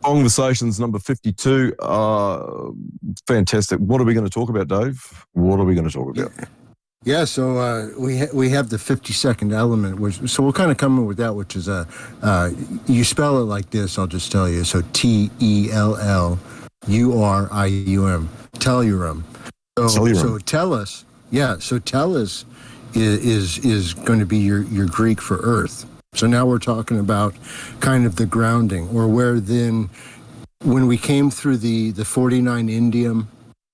Bongversations number 52. Fantastic. What are we going to talk about, Dave? What are we going to talk about? Yeah, so we have the 52nd element, so we'll kind of come in with that, which is you spell it like this, I'll just tell you. So Tellurium, tellurium. So tellus, so tellus is going to be your Greek for earth. So now we're talking about kind of the grounding, or where then, when we came through the 49 indium,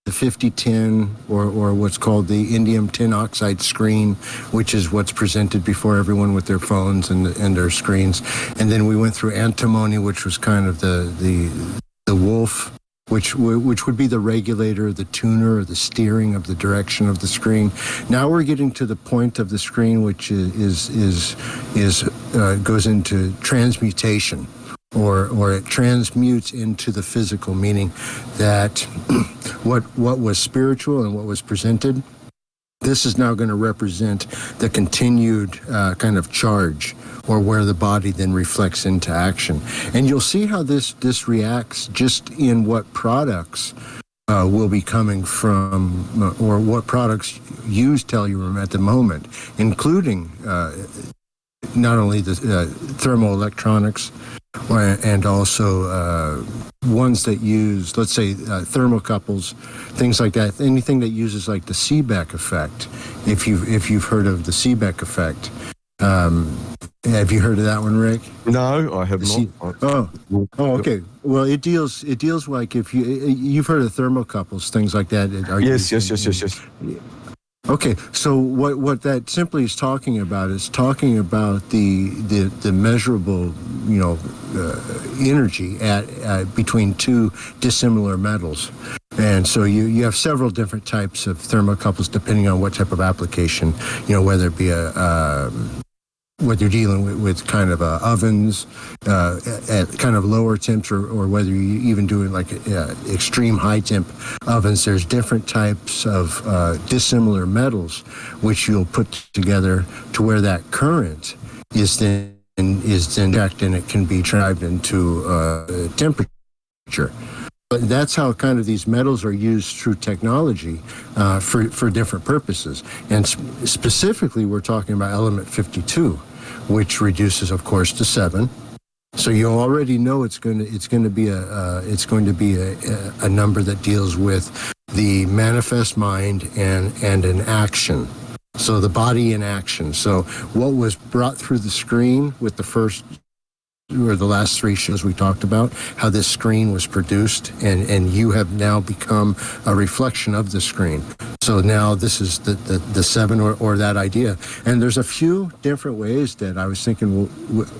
the 50 tin, or what's called the indium tin oxide screen, which is what's presented before everyone with their phones and their screens. And then we went through antimony, which was kind of the wolf, which would be the regulator, the tuner, or the steering of the direction of the screen. Now we're getting to the point of the screen, which goes into transmutation, or it transmutes into the physical, meaning that what was spiritual and what was presented, this is now going to represent the continued kind of charge, or where the body then reflects into action. And you'll see how this reacts just in what products will be coming from, or what products use tellurium at the moment, including not only the thermoelectronics, and also ones that use, let's say, thermocouples, things like that. Anything that uses like the Seebeck effect. If you've heard of the Seebeck effect, have you heard of that one, Rick? No, I have not. Okay. Well, it deals like, if you've heard of thermocouples, things like that. Yes. Okay, so what that simply is talking about the measurable, energy at between two dissimilar metals. And so you have several different types of thermocouples depending on what type of application, whether it be whether you're dealing with kind of ovens at kind of lower temps, or whether you even do it like extreme high temp ovens. There's different types of dissimilar metals which you'll put together to where that current is then checked, and it can be transcribed into temperature. But that's how kind of these metals are used through technology for different purposes. And specifically, we're talking about element 52, which reduces, of course, to 7. So you already know it's going to be a number that deals with the manifest mind and an action. So the body in action. So what was brought through the screen with the first, or the last 3 shows we talked about, how this screen was produced, and you have now become a reflection of the screen. So now this is the 7, or that idea. And there's a few different ways that I was thinking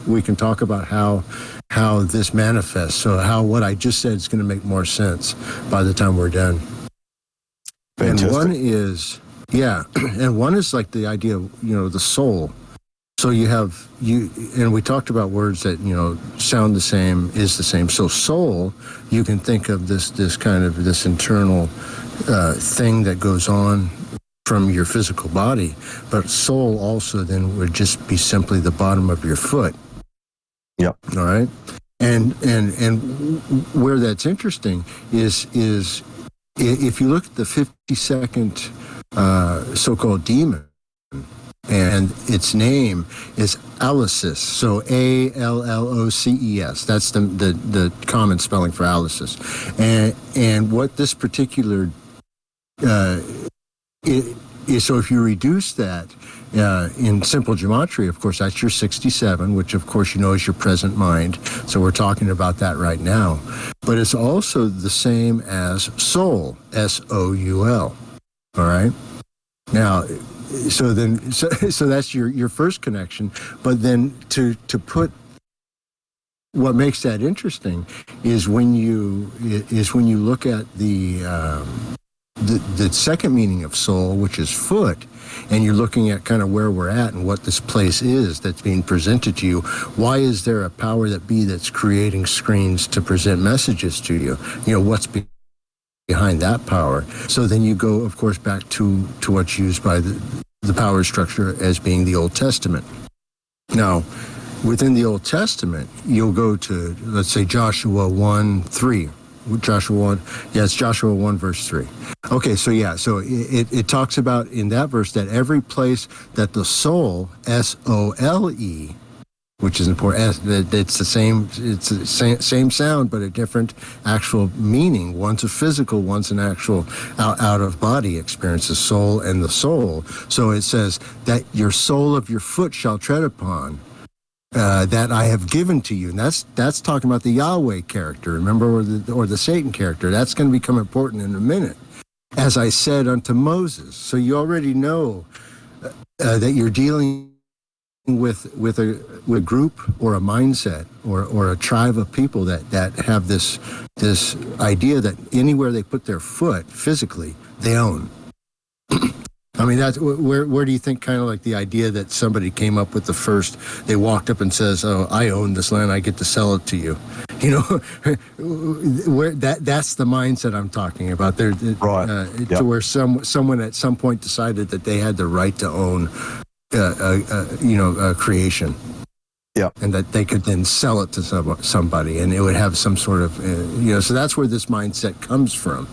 we can talk about how this manifests. So how what I just said is going to make more sense by the time we're done. Fantastic. And one is like the idea of, the soul. So and we talked about words that, sound the same, is the same. So soul, you can think of this kind of this internal thing that goes on from your physical body, but soul also then would just be simply the bottom of your foot. Yeah. All right. And where that's interesting is if you look at the 52nd so-called demon, and its name is Alloces. So Alloces. That's the common spelling for Alloces. And what this particular is, so if you reduce that in simple gematria, of course, that's your 67, which of course is your present mind. So we're talking about that right now. But it's also the same as soul, Soul. All right. Now, so that's your first connection. But then to put, what makes that interesting is when you look at the second meaning of soul, which is foot, and you're looking at kind of where we're at and what this place is that's being presented to you. Why is there a power that be that's creating screens to present messages to you? What's behind that power? So then you go, of course, back to what's used by the power structure as being the Old Testament. Now, within the Old Testament, you'll go to, let's say, Joshua 1:3. Joshua 1, yeah, it's Joshua 1, verse 3. Okay, so it talks about in that verse that every place that the soul, S-O-L-E, which is important, it's the same sound, but a different actual meaning. One's a physical, one's an actual out-of-body experience, the soul and the soul. So it says that your sole of your foot shall tread upon, that I have given to you. And that's talking about the Yahweh character, remember, or the Satan character. That's going to become important in a minute. As I said unto Moses. So you already know that you're dealing with a group or a mindset or a tribe of people that have this idea that anywhere they put their foot physically, they own. I mean, that's where do you think kind of like the idea that somebody came up with the first, they walked up and says, oh, I own this land, I get to sell it to you. You know, where that's the mindset I'm talking about. There, Right. To where someone at some point decided that they had the right to own, creation. Yeah. And that they could then sell it to somebody, and it would have some sort of, so that's where this mindset comes from.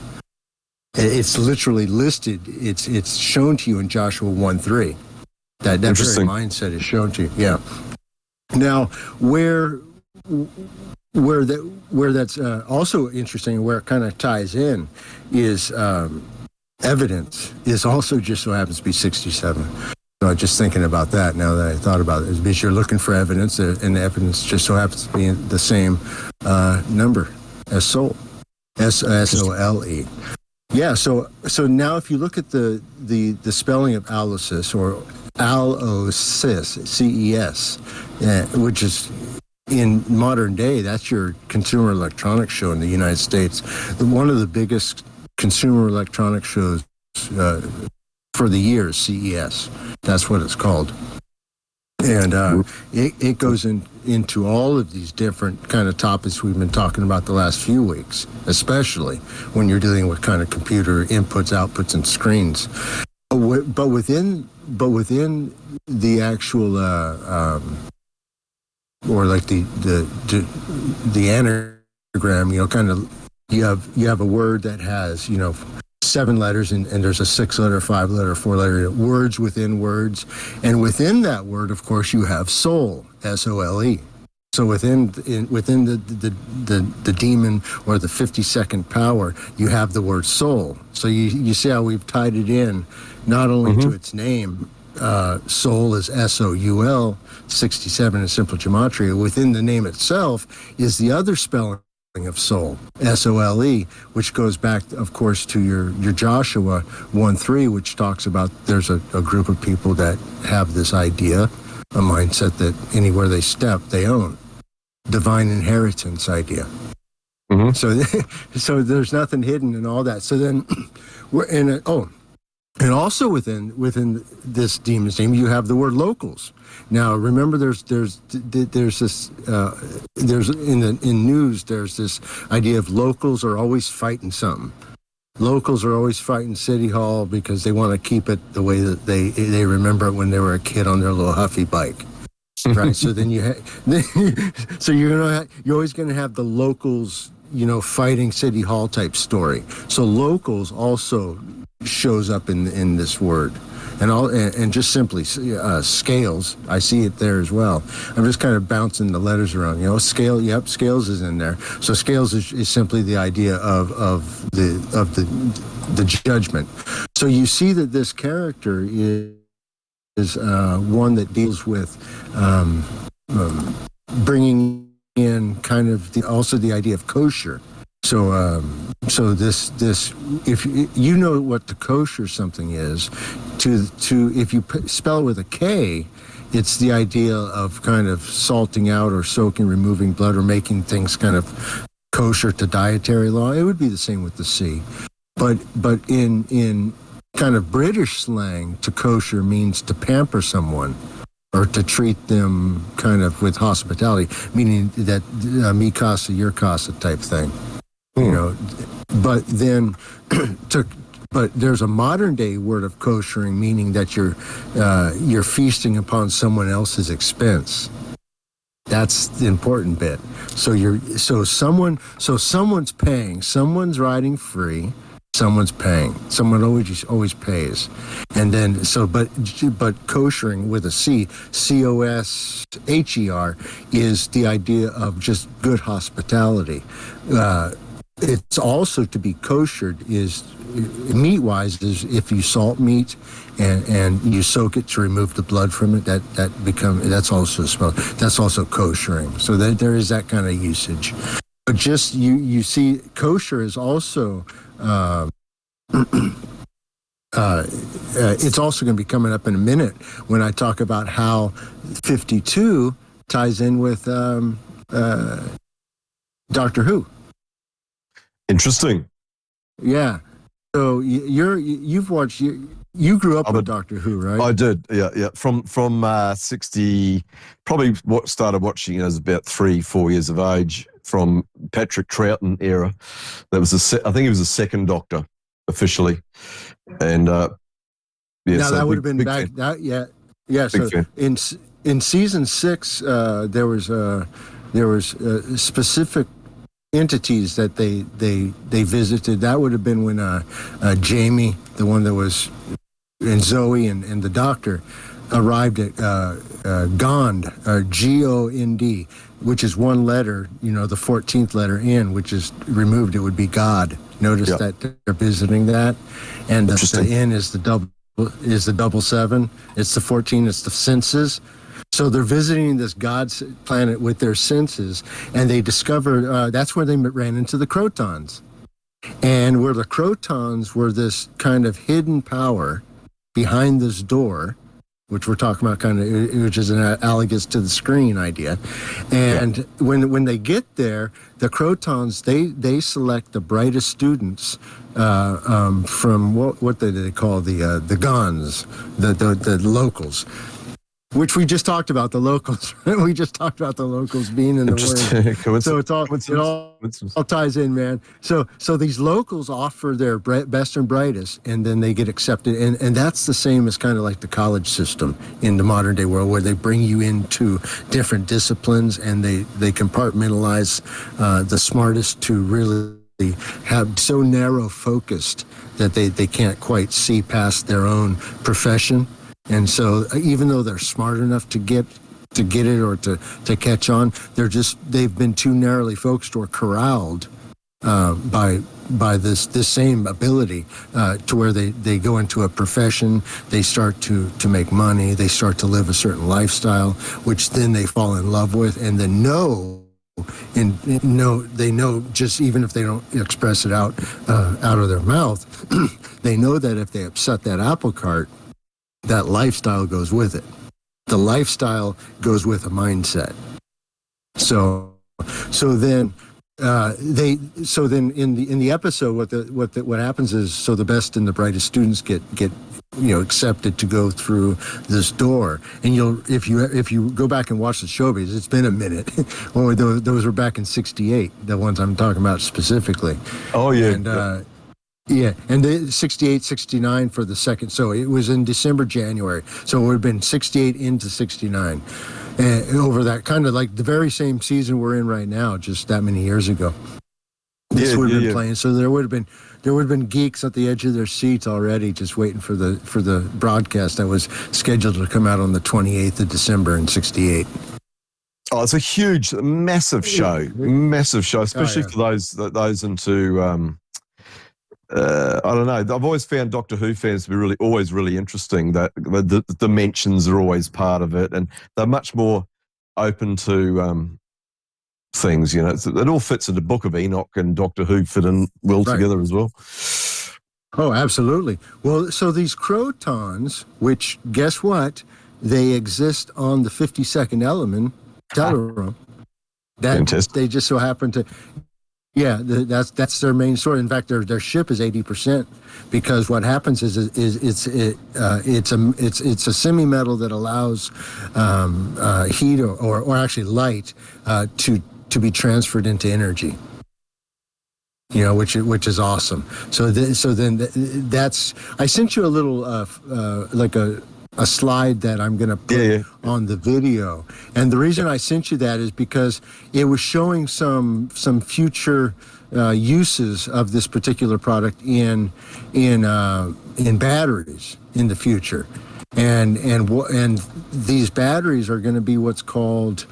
It's literally listed. It's shown to you in Joshua 1:3. That very mindset is shown to you. Yeah. Now, where that's also interesting, where it kind of ties in, is evidence is also just so happens to be 67. So just thinking about that now that I thought about it, is because you're looking for evidence, and the evidence just so happens to be the same number as soul, S-O-L-E. Yeah, so now if you look at the spelling of allosis, or allosis, C-E-S, which is in modern day, that's your consumer electronics show in the United States. One of the biggest consumer electronics shows for the year is CES. That's what it's called. And it goes into all of these different kind of topics we've been talking about the last few weeks, especially when you're dealing with kind of computer inputs, outputs, and screens. But within the actual or like the anagram, kind of you have a word that has 7 letters, and there's a 6-letter, 5-letter, 4-letter words within words, and within that word, of course, you have soul, S-O-L-E. So within the demon or the 52nd power, you have the word soul. So you see how we've tied it in, not only to its name. Soul is S-O-U-L, 67 in simple gematria. Within the name itself is the other spelling of soul, S-O-L-E, which goes back, of course, to your Joshua 1:3, which talks about there's a group of people that have this idea, a mindset that anywhere they step, they own. Divine inheritance idea. So there's nothing hidden in all that. So then we're in and also within this demon's name, you have the word locals. Now, remember, there's this in news, there's this idea of locals are always fighting something. Locals are always fighting City Hall because they want to keep it the way that they remember it when they were a kid on their little Huffy bike, right? So then you're always going to have the locals, fighting City Hall type story. So locals also shows up in this word, and just simply scales. I see it there as well. I'm just kind of bouncing the letters around. Scale. Yep, scales is in there. So scales is simply the idea of the judgment. So you see that this character is one that deals with bringing in kind of also the idea of kosher. So this if you know what the kosher something is, to if you spell it with a K, it's the idea of kind of salting out or soaking, removing blood, or making things kind of kosher to dietary law. It would be the same with the C, but in kind of British slang, to kosher means to pamper someone, or to treat them kind of with hospitality, meaning that me casa, your casa type thing. But then but there's a modern day word of koshering, meaning that you're feasting upon someone else's expense. That's the important bit. So someone's paying, someone's riding free, someone's paying. Someone always pays. And then but koshering with a C, KOSHER, is the idea of just good hospitality. It's also, to be koshered is meat-wise, is if you salt meat and you soak it to remove the blood from it, that's also koshering. So there is that kind of usage. But just you see, kosher is also it's also going to be coming up in a minute when I talk about how 52 ties in with Doctor Who. Interesting. Yeah. So you've watched, you grew up with Doctor Who, right? I did. Yeah. From 60, probably started watching as about 3-4 years of age, from Patrick Troughton era. That was I think he was the second Doctor officially, and now so that would have been back. So in season 6, there was specific entities that they visited. That would have been when Jamie, the one that was, and Zoe and the Doctor arrived at Gond, Gond, which is one letter, the 14th letter in, which is removed. It would be God. Notice that they're visiting that, and the in is the double 7. It's the 14. It's the senses. So they're visiting this God's planet with their senses, and they discovered that's where they ran into the Crotons, and where the Crotons were this kind of hidden power behind this door, which we're talking about, which is an analogous to the screen idea. And when they get there, the Crotons, they select the brightest students from what do they call the Gons, the locals. Which we just talked about, the locals. We just talked about the locals being in the word. So it all ties in, man. So these locals offer their best and brightest, and then they get accepted. And that's the same as kind of like the college system in the modern day world, where they bring you into different disciplines and they compartmentalize the smartest to really have so narrow focused that they can't quite see past their own profession. And so even though they're smart enough to get it or to catch on, they've been too narrowly focused or corralled by this same ability to where they go into a profession, they start to make money, they start to live a certain lifestyle, which then they fall in love with, and then they know, just even if they don't express it out of their mouth, they know that if they upset that apple cart, that lifestyle goes with it. The lifestyle goes with a mindset. So then in the episode, what happens is, so the best and the brightest students get accepted to go through this door. And if you go back and watch the show, because it's been a minute, or those were back in '68, the ones I'm talking about specifically. Oh yeah. And and the 68, 69 for the second. So it was in December, January. So it would have been 68 into 69. And over that kind of like the very same season we're in right now, just that many years ago. This would have been playing. So there would have been geeks at the edge of their seats already, just waiting for the broadcast that was scheduled to come out on the 28th of December in 68. Oh, it's a massive show, especially for those into. I don't know. I've always found Doctor Who fans to be always really interesting. That the dimensions are always part of it, and they're much more open to things. It all fits in the Book of Enoch, and Doctor Who fit in well together as well. Oh, absolutely. Well, so these Crotons, which guess what? They exist on the 52nd element, tellurium. Fantastic. They just so happen to. Yeah, that's their main source. In fact, their ship is 80%, because what happens is it's a semi-metal that allows heat or actually light to be transferred into energy. Which is awesome. So then that's, I sent you a little like a a slide that I'm going to put on the video. And the reason I sent you that is because it was showing some future uses of this particular product in batteries in the future. And these batteries are going to be what's called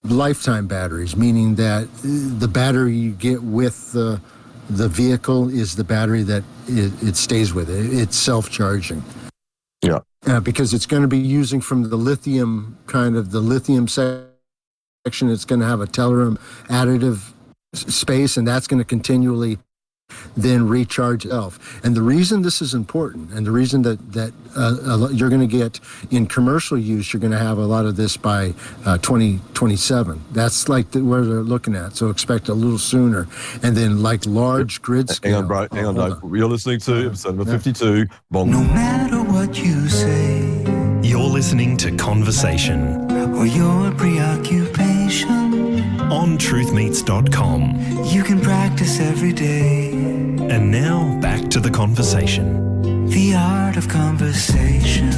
lifetime batteries, meaning that the battery you get with the vehicle is the battery that it stays with. It's self-charging. Yeah. Because it's going to be using from the lithium section. It's going to have a tellurium additive space, and that's going to continually then recharge itself. And the reason this is important, and the reason that you're going to get in commercial use, you're going to have a lot of this by 2027. That's like where they're looking at. So expect a little sooner. And then like large grid scale. Hang on, Dave. You're listening to episode number 52. Bong. No matter what you say, you're listening to Conversation or your preoccupation on truthmeets.com. You can practice every day. And now back to the conversation. The art of conversation.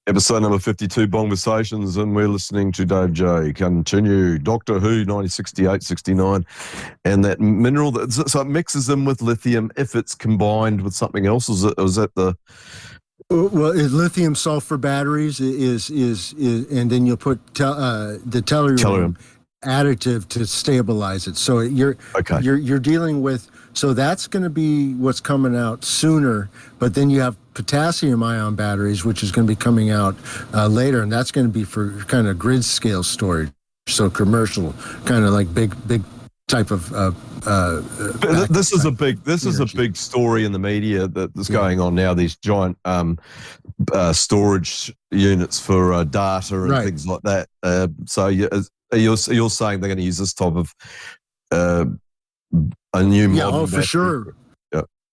Episode number 52, Bongversations, and we're listening to Dave J. Continue. Doctor Who, 1968, 69. And that mineral, so it mixes in with lithium if it's combined with something else. Is that the... Well, lithium sulfur batteries is and then you'll put the tellurium additive to stabilize it. So you're dealing with, so that's going to be what's coming out sooner. But then you have potassium ion batteries, which is going to be coming out later, and that's going to be for kind of grid scale storage. So commercial, kind of like big type of. This is a big story in the media that's going on now. These giant storage units for data and things like that. So you're saying they're going to use this type of a new modern for battery. Sure.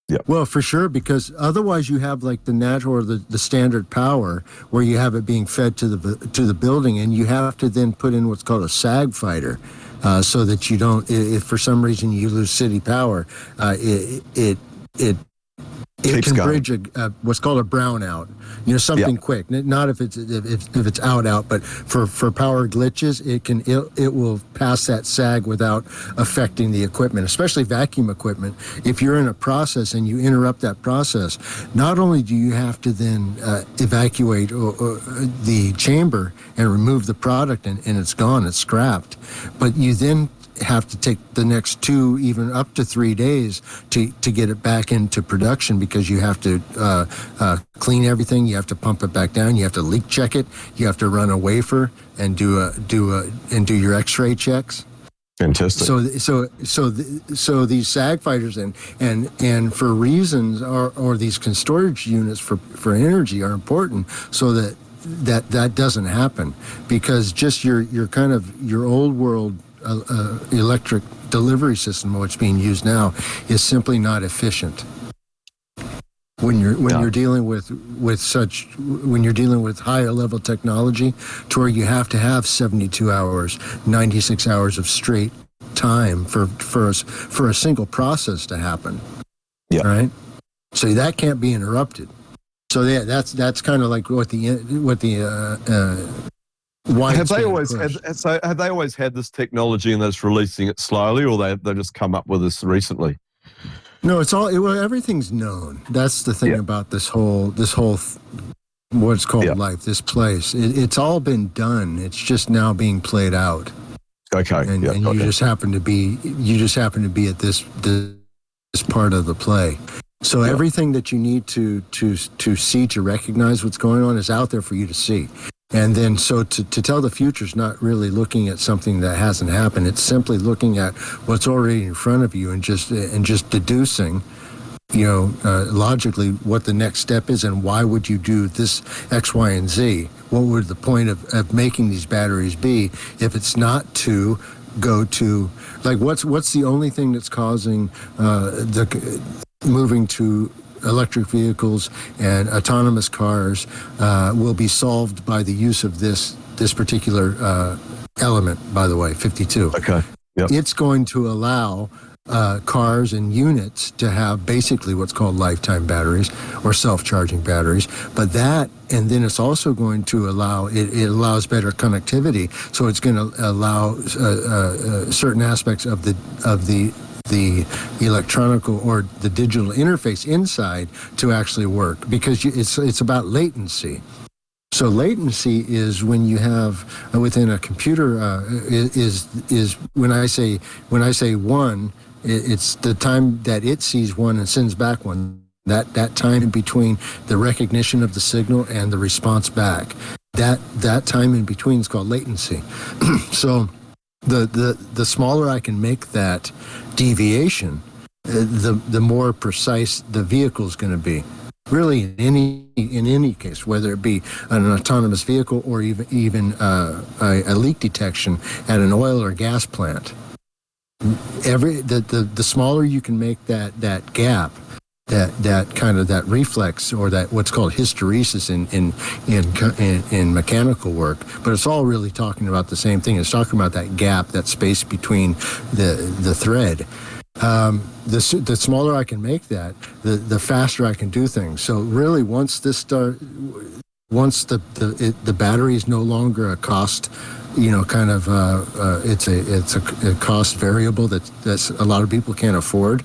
Yeah. Well, for sure, because otherwise you have like the natural or the standard power where you have it being fed to the building, and you have to then put in what's called a sag fighter. So that you don't, if for some reason you lose city power, it can bridge what's called a brownout. Something quick. Not if it's out, but for power glitches, it will pass that sag without affecting the equipment, especially vacuum equipment. If you're in a process and you interrupt that process, not only do you have to then evacuate the chamber and remove the product and it's gone, it's scrapped, but you then have to take the next 2, even up to 3 days to get it back into production, because you have to clean everything, you have to pump it back down, you have to leak check it, you have to run a wafer and do your X-ray checks. Fantastic. So these sag fighters and for reasons or these storage units for energy are important, so that doesn't happen, because just your kind of your old world electric delivery system, what's being used now, is simply not efficient. When you're dealing with higher level technology, to where you have to have 72 hours, 96 hours of straight time for a single process to happen. Yeah. Right. So that can't be interrupted. So that's kind of like what the have they always had this technology and that's releasing it slowly, or they just come up with this recently? No, everything's known. That's the thing about this whole what's called life, this place. It's all been done. It's just now being played out. Okay. And you just happen to be at this part of the play. So everything that you need to see, to recognize what's going on, is out there for you to see. And then, so to tell the future is not really looking at something that hasn't happened. It's simply looking at what's already in front of you and just deducing, logically what the next step is and why would you do this X, Y, and Z. What would the point of making these batteries be if it's not to go to, like, what's the only thing that's causing moving to electric vehicles and autonomous cars will be solved by the use of this particular element, by the way, 52. Okay. Yep. It's going to allow cars and units to have basically what's called lifetime batteries or self-charging batteries. But that, and then it's also going to allow, it allows better connectivity. So it's going to allow certain aspects of the electronical or the digital interface inside to actually work, because it's about latency. So latency is when you have within a computer is when I say one, it's the time that it sees one and sends back one. That time in between the recognition of the signal and the response back, that time in between is called latency. So the smaller I can make that deviation, the more precise the vehicle is going to be. Really, in any case, whether it be an autonomous vehicle or even a leak detection at an oil or gas plant, the smaller you can make that gap, that kind of that reflex, or that what's called hysteresis in mechanical work, but it's all really talking about the same thing. It's talking about that gap, that space between the thread. The smaller I can make that, the faster I can do things. So really, once the battery is no longer a cost, it's a cost variable that's a lot of people can't afford.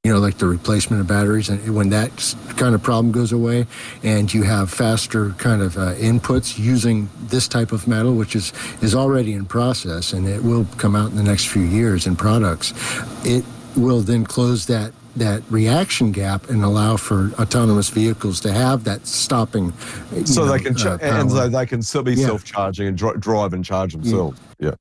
Like the replacement of batteries, and when that kind of problem goes away, and you have faster kind of inputs using this type of metal, which is already in process, and it will come out in the next few years in products, it will then close that reaction gap and allow for autonomous vehicles to have that stopping. So they can and so they can still be self-charging and drive and charge themselves. Yeah.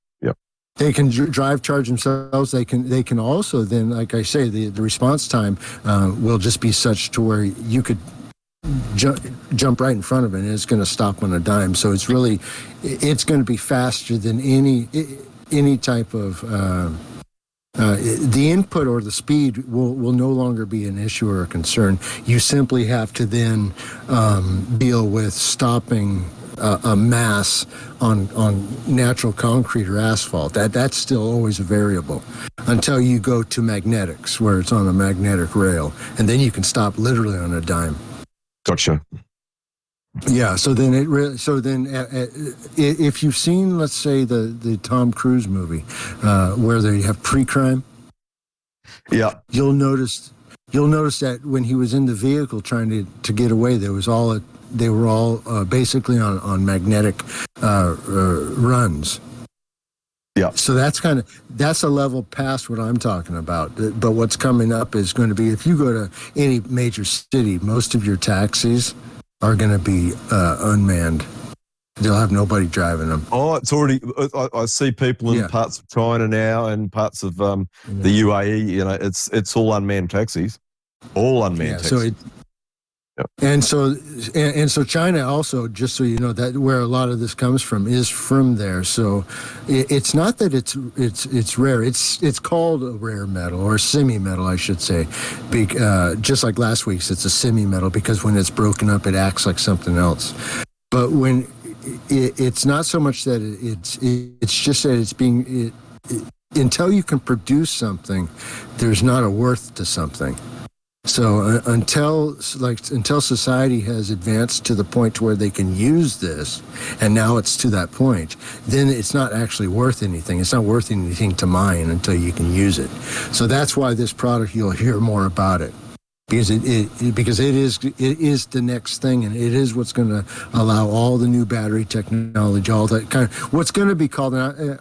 They can drive, charge themselves. They can also then, like I say, the response time will just be such to where you could jump right in front of it, and it's going to stop on a dime. So it's going to be faster than any type of. The input or the speed will no longer be an issue or a concern. You simply have to then deal with stopping a mass on natural concrete or asphalt. That's still always a variable until you go to magnetics, where it's on a magnetic rail, and then you can stop literally on a dime. Gotcha. Yeah. So then if you've seen, let's say, the Tom Cruise movie where they have pre-crime, you'll notice that when he was in the vehicle trying to get away, they were all basically on magnetic runs. Yeah. So that's a level past what I'm talking about. But what's coming up is going to be, if you go to any major city, most of your taxis are going to be unmanned. They'll have nobody driving them. Oh, it's already. I see people in parts of China now and parts of the UAE. It's all unmanned taxis. All unmanned taxis. And so China also, just so you know, that where a lot of this comes from is from there. So it's not that it's rare. It's called a rare metal, or a semi-metal, I should say. Just like last week's, it's a semi-metal because when it's broken up, it acts like something else. But when it's not so much that it's just that it's being until you can produce something, there's not a worth to something. So until society has advanced to the point to where they can use this, and now it's to that point, then it's not actually worth anything. It's not worth anything to mine until you can use it. So that's why this product, you'll hear more about it, because it is the next thing, and it is what's going to allow all the new battery technology, all that kind of what's going to be called. And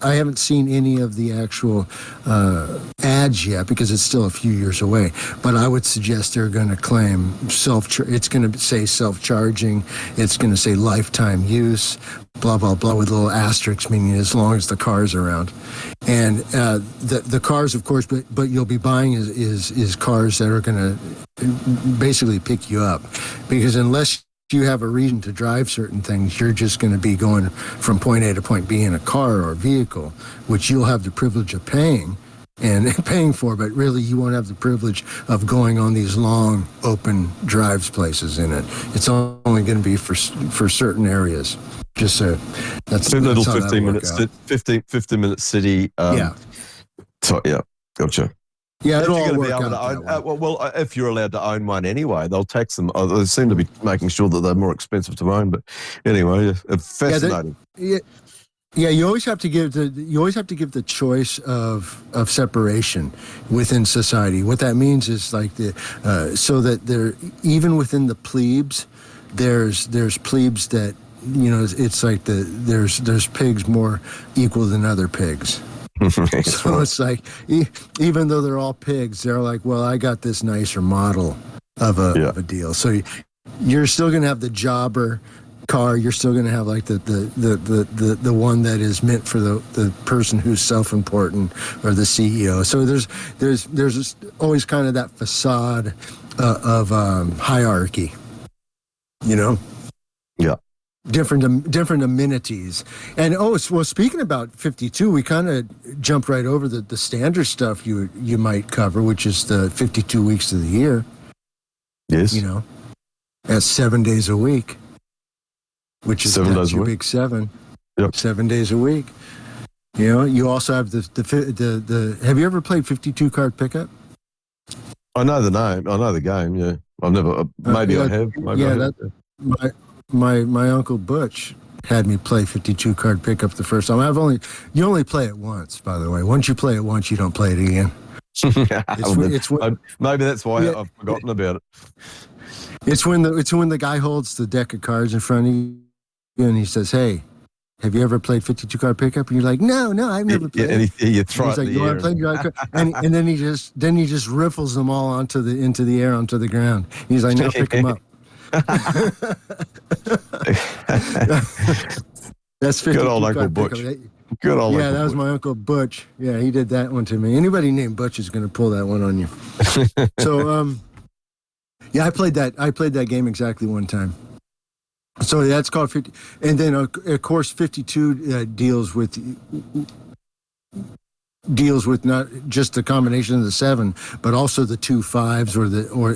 I haven't seen any of the actual ads yet because it's still a few years away. But I would suggest they're going to claim it's going to say self-charging. It's going to say lifetime use, blah, blah, blah, with little asterisks, meaning as long as the car's around. And the cars, of course, but you'll be buying is cars that are going to basically pick you up. Because unless you have a reason to drive certain things, you're just going to be going from point A to point B in a car or a vehicle, which you'll have the privilege of paying for, but really you won't have the privilege of going on these long open drives places in it. It's only going to be for certain areas. Just so that's two little 15 minute city. So yeah. Gotcha. Yeah, If it'll you're all going to be work able to out own, that way. well, if you're allowed to own one anyway, they'll tax them. They seem to be making sure that they're more expensive to own. But anyway, fascinating. Yeah, you always have to give the choice of separation within society. What that means is like so that there, even within the plebes, there's plebes that, you know, it's like there's pigs more equal than other pigs. So it's like, even though they're all pigs, they're like, well, I got this nicer model of a deal. So you're still going to have the jobber car. You're still going to have like the one that is meant for the person who's self-important, or the CEO. So there's always kind of that facade of hierarchy, you know? Yeah. Different amenities. And speaking about 52, we kind of jumped right over the standard stuff you might cover, which is the 52 weeks of the year. Yes. You know, that's 7 days a week, which is 7 days your a week. big 7. Yep. 7 days a week. You know, you also have the have you ever played 52 card pickup? I know the name. I know the game. Yeah. I've never. Maybe I have. Maybe I have. My uncle Butch had me play 52 card pickup the first time. You only play it once, by the way. Once you play it once, you don't play it again. Maybe that's why I've forgotten about it. It's when the guy holds the deck of cards in front of you and he says, "Hey, have you ever played 52 card pickup?" And you're like, "No, I've never played." And you throw and it he's in like, the air. and then he just riffles them all into the air, onto the ground. He's like, "Now pick them up." That's 52 Good old Uncle card Butch. pickup. Good old Yeah, Uncle that was Butch. my Uncle Butch. Yeah, he did that one to me. Anybody named Butch is going to pull that one on you. So, yeah, I played that game exactly one time. So that's called 50. And then, of course, 52 deals with not just the combination of the 7, but also the 2 5s,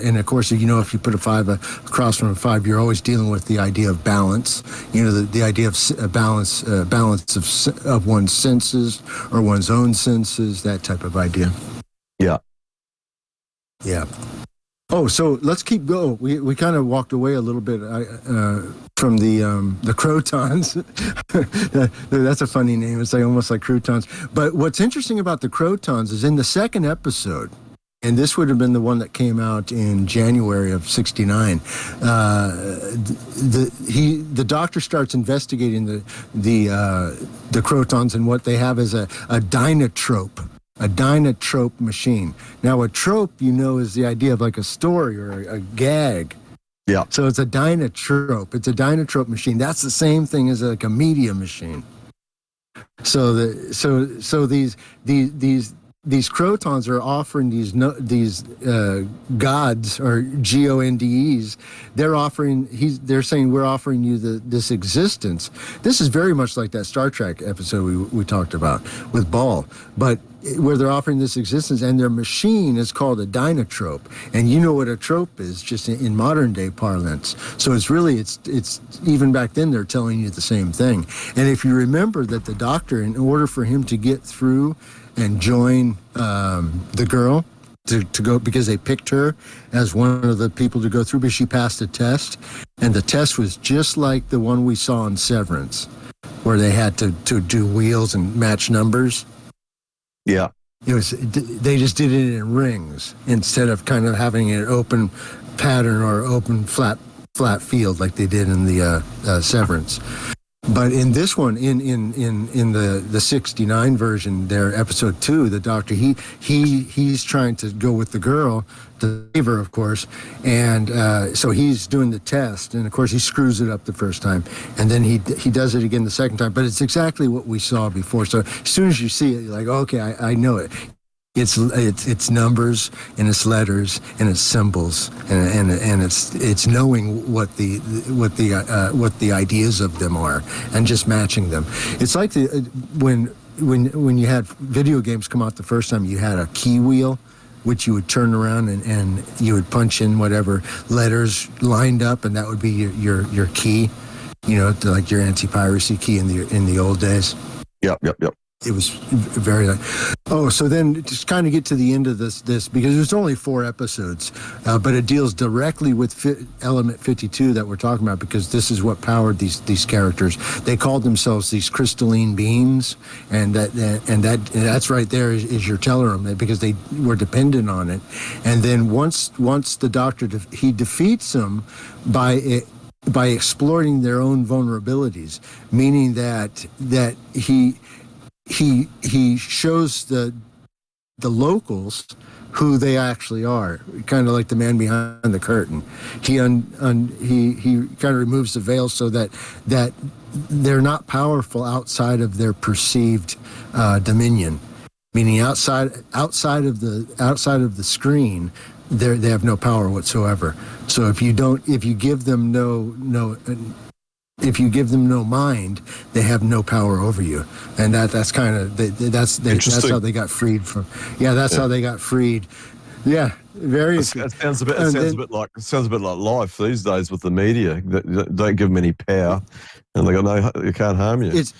and of course, you know, if you put a 5 across from a 5, you're always dealing with the idea of balance. You know, the idea of balance of one's senses, or one's own senses, that type of idea. Yeah. Yeah. Oh, so let's keep going. We kind of walked away a little bit from the crotons. That's a funny name. It's like almost like croutons. But what's interesting about the crotons is in the second episode, and this would have been the one that came out in January of '69. The doctor starts investigating the crotons, and what they have is a dynatrope. A dynatrope machine. Now, a trope, you know, is the idea of like a story or a gag. Yeah. So it's a dynatrope. It's a dynatrope machine. That's the same thing as like a media machine. So these crotons are offering these gods, or GONDEs. They're saying, we're offering you this existence. This is very much like that Star Trek episode we talked about with Ball, but where they're offering this existence, and their machine is called a dynatrope. And you know what a trope is, just in modern day parlance. So it's even back then they're telling you the same thing. And if you remember that the doctor, in order for him to get through and join the girl to go, because they picked her as one of the people to go through, because she passed a test, and the test was just like the one we saw in Severance, where they had to do wheels and match numbers. Yeah. They just did it in rings instead of kind of having an open pattern or open flat field like they did in the Severance. But in this one, in the '69 version, there, episode 2, the doctor he's trying to go with the girl, the favor, of course, and so he's doing the test, and of course he screws it up the first time, and then he does it again the second time. But it's exactly what we saw before. So as soon as you see it, you're like, okay, I know it. It's numbers, and it's letters, and it's symbols, and it's knowing what the ideas of them are, and just matching them. It's like when you had video games come out the first time, you had a key wheel, which you would turn around and you would punch in whatever letters lined up, and that would be your key, you know, like your anti-piracy key in the old days. Yep. it was very like, oh, so then just kind of get to the end of this because there's only 4 episodes, but it deals directly with element 52 that we're talking about, because this is what powered these characters. They called themselves these crystalline beings, and that's right there is your tellurium, because they were dependent on it. And then once the Doctor he defeats them by exploiting their own vulnerabilities, meaning that he shows the locals who they actually are, kind of like the man behind the curtain. He kind of removes the veil so that they're not powerful outside of their perceived dominion, meaning outside of the screen, they have no power whatsoever. So if you give them no mind, they have no power over you, and that's how they got freed from. Yeah, that's how they got freed. Yeah, very. It sounds a bit like life these days with the media. That don't give them any power, and they go, no, you can't harm you. It's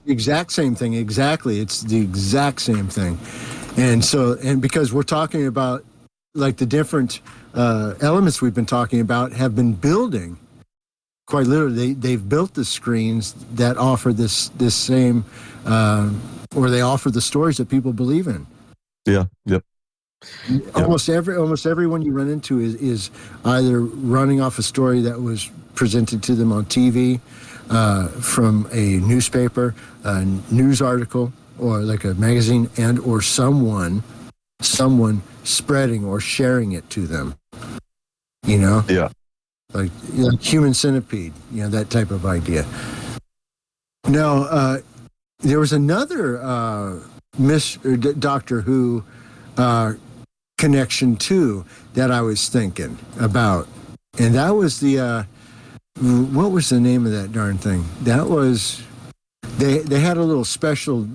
exact same thing. Exactly, it's the exact same thing, and because we're talking about like the different elements we've been talking about have been building. Quite literally, they've built the screens that offer this same, or they offer the stories that people believe in. Yeah. Yep. Almost everyone you run into is either running off a story that was presented to them on TV, from a newspaper, a news article, or like a magazine, and or someone spreading or sharing it to them. You know? Yeah. Like human centipede, that type of idea. Now, there was another Doctor Who connection too that I was thinking about, and that was the what was the name of that darn thing? That was they had a little special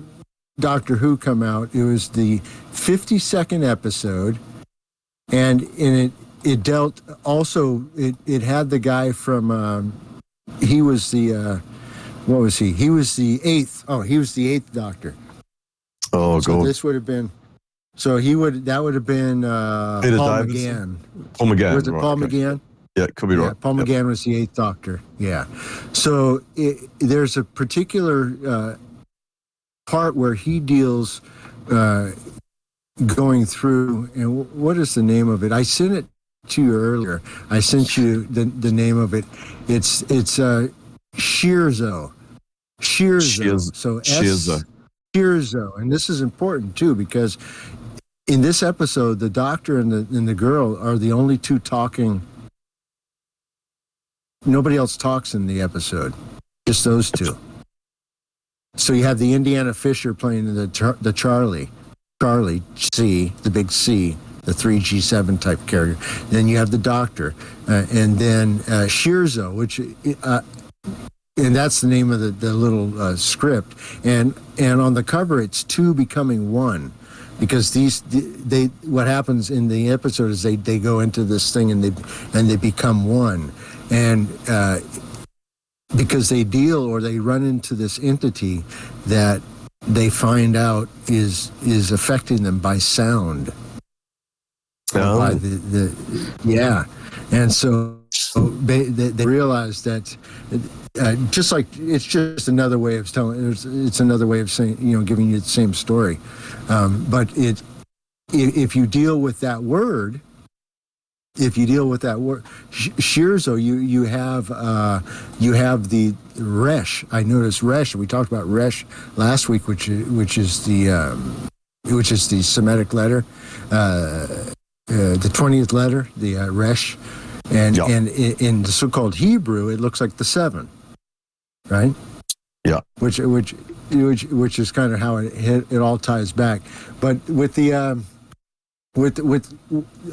Doctor Who come out. It was the 52nd episode, and in it. It dealt also. It had the guy from. He was the. What was he? He was the 8th. Oh, he was the 8th Doctor. Oh, so God. This would have been. So that would have been Paul McGann. Paul McGann. Was it right, Paul okay. McGann? Yeah, it could be right. Paul McGann was the 8th Doctor. Yeah. So there's a particular part where he deals going through, and what is the name of it? I sent it to you earlier. I sent you the name of it. It's Shirzo. So Shirzo, and this is important too, because in this episode, the Doctor and the girl are the only two talking. Nobody else talks in the episode, just those two. So you have the Indiana Fisher playing the Charlie C, the big C, the 3G7 type character. Then you have the Doctor, and then Shirzo, which, and that's the name of the little script. And on the cover, it's 2 becoming 1, because what happens in the episode is they go into this thing and they become one, and because they run into this entity that they find out is affecting them by sound. Oh. By and so they realize that just like it's just another way of telling. It's another way of saying, giving you the same story. But if you deal with that word. Shirzo, you have the Resh. I noticed Resh. We talked about Resh last week, which is the Semitic letter, the 20th letter, the Resh, and in the so-called Hebrew, it looks like the 7, right? Yeah. Which is kind of how it all ties back, but with the. With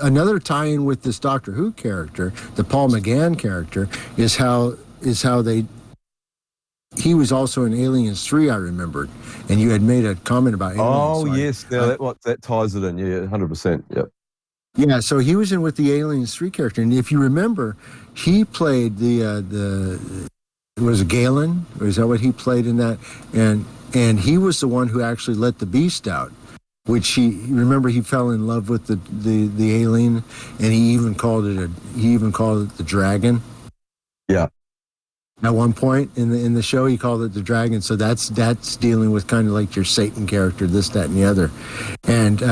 another tie-in with this Doctor Who character, the Paul McGann character, is how he was also in Aliens 3, I remembered, and you had made a comment about Aliens. Oh, yes, that ties it in, 100%, yep. Yeah, so he was in with the Aliens 3 character, and if you remember, he played was it Galen? Or is that what he played in that? And and he was the one who actually let the beast out. Which he fell in love with the alien, and he even called it the dragon. Yeah. At one point in the show, he called it the dragon. So that's dealing with kind of like your Satan character, this, that, and the other, and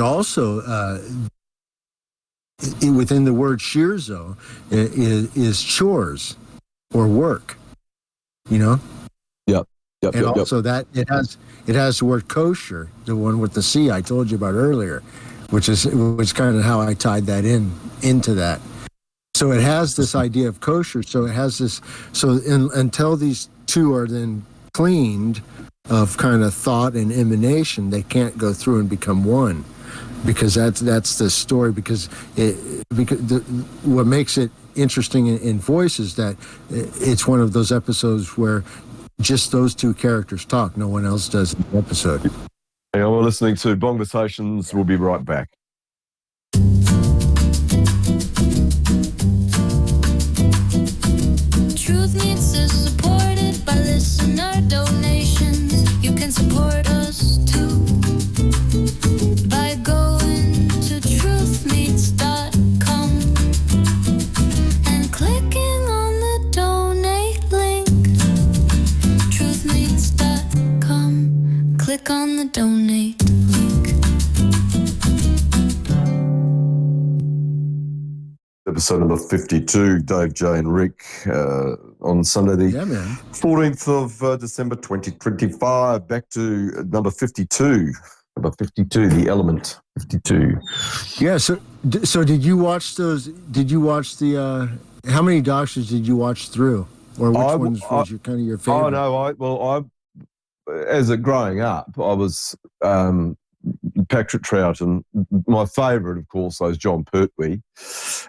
also within the word shirzo is chores or work, you know. Yep, and also that it has the word kosher, the one with the C I told you about earlier, which kind of how I tied that into that. So it has this idea of kosher. So it has this. So until these two are then cleaned of kind of thought and emanation, they can't go through and become one, because that's the story. Because what makes it interesting in Voice is that it's one of those episodes where just those two characters talk. No one else does in the episode. Hey, we're listening to Bongversations. We'll be right back. Truth Meets is supported by listener donations. You can support us too by going to truthmeets.com and clicking on the donate link. Truthmeets.com. Click on the donate link. Episode number 52, Dave, Jay, and Rick, on Sunday, the 14th of December 2025. Back to number 52. Number 52, The Element 52. Yeah. So did you watch those? Did you watch the? How many Doctors did you watch through, or which ones was your kind of your favorite? Oh no, as a growing up, I was Patrick Troughton. My favourite, of course, was John Pertwee,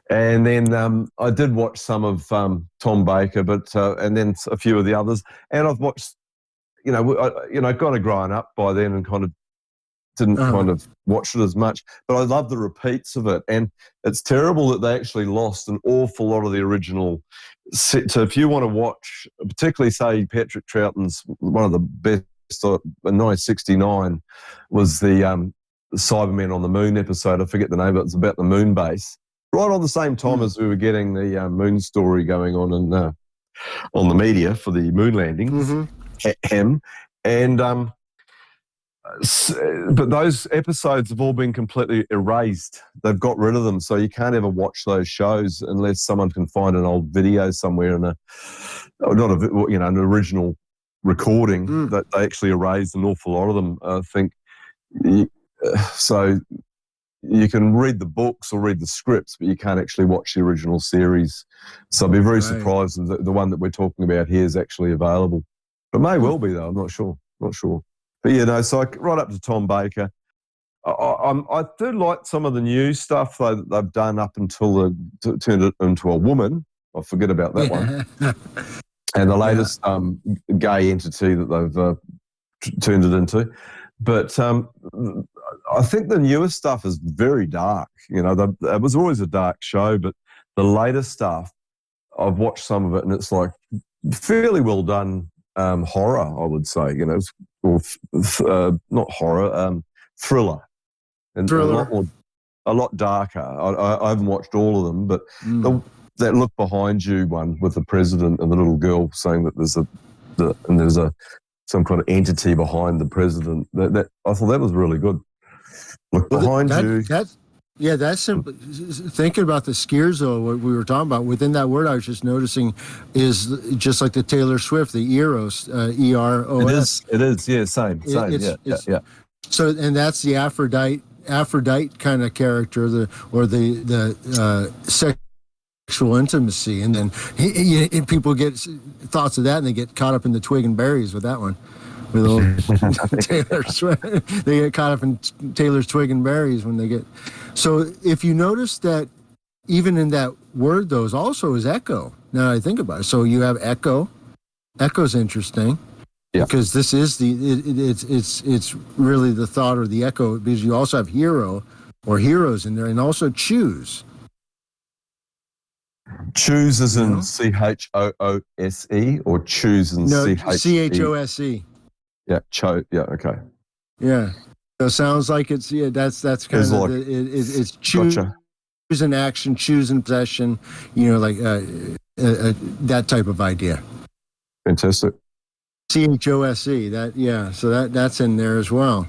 and then I did watch some of Tom Baker, but and then a few of the others. And I've watched, kind of growing up by then, and kind of didn't kind of watch it as much. But I love the repeats of it, and it's terrible that they actually lost an awful lot of the original set. So if you want to watch, particularly say Patrick Troughton's one of the best. In 1969 was the Cybermen on the Moon episode. I forget the name, but it's about the moon base. Right on the same time as we were getting the moon story going on the media for the moon landing. But those episodes have all been completely erased. They've got rid of them, so you can't ever watch those shows unless someone can find an old video somewhere an original recording that they actually erased an awful lot of them. I think so. You can read the books or read the scripts, but you can't actually watch the original series. So I'd be very surprised that the one that we're talking about here is actually available. But may well be, though. I'm not sure. But so right up to Tom Baker. I do like some of the new stuff that they've done up until they turned it into a woman. I forget about that one. And the latest gay entity that they've turned it into. But I think the newest stuff is very dark. It was always a dark show, but the latest stuff, I've watched some of it, and it's like fairly well done horror, I would say. Not horror, thriller. And a lot darker. I haven't watched all of them, but that Look Behind You one with the president and the little girl saying that there's some kind of entity behind the president. That I thought that was really good. Look Behind You. That's simply thinking about the scherzo, what we were talking about. Within that word, I was just noticing is just like the Taylor Swift, the Eros, E-R-O-S. It is. Yeah, same. Yeah. So, and that's the Aphrodite kind of character, the sexual intimacy, and then people get thoughts of that, and they get caught up in the twig and berries with that one. With old Taylor Swift, they get caught up in Taylor's twig and berries when they get. So if you notice that, even in that word, though, also is echo. Now I think about it, so you have echo. Echo's interesting, because this is it's really the thought or the echo, because you also have hero or heroes in there, and also choose. Choose as You in know? CHOOSE or choose in No, CHE? CHOSE. Yeah, yeah, okay. Yeah. So it sounds like it's that's kind It's of like, it's gotcha. choose an action, choose an possession, like that type of idea. Fantastic. CHOSE. So that's in there as well.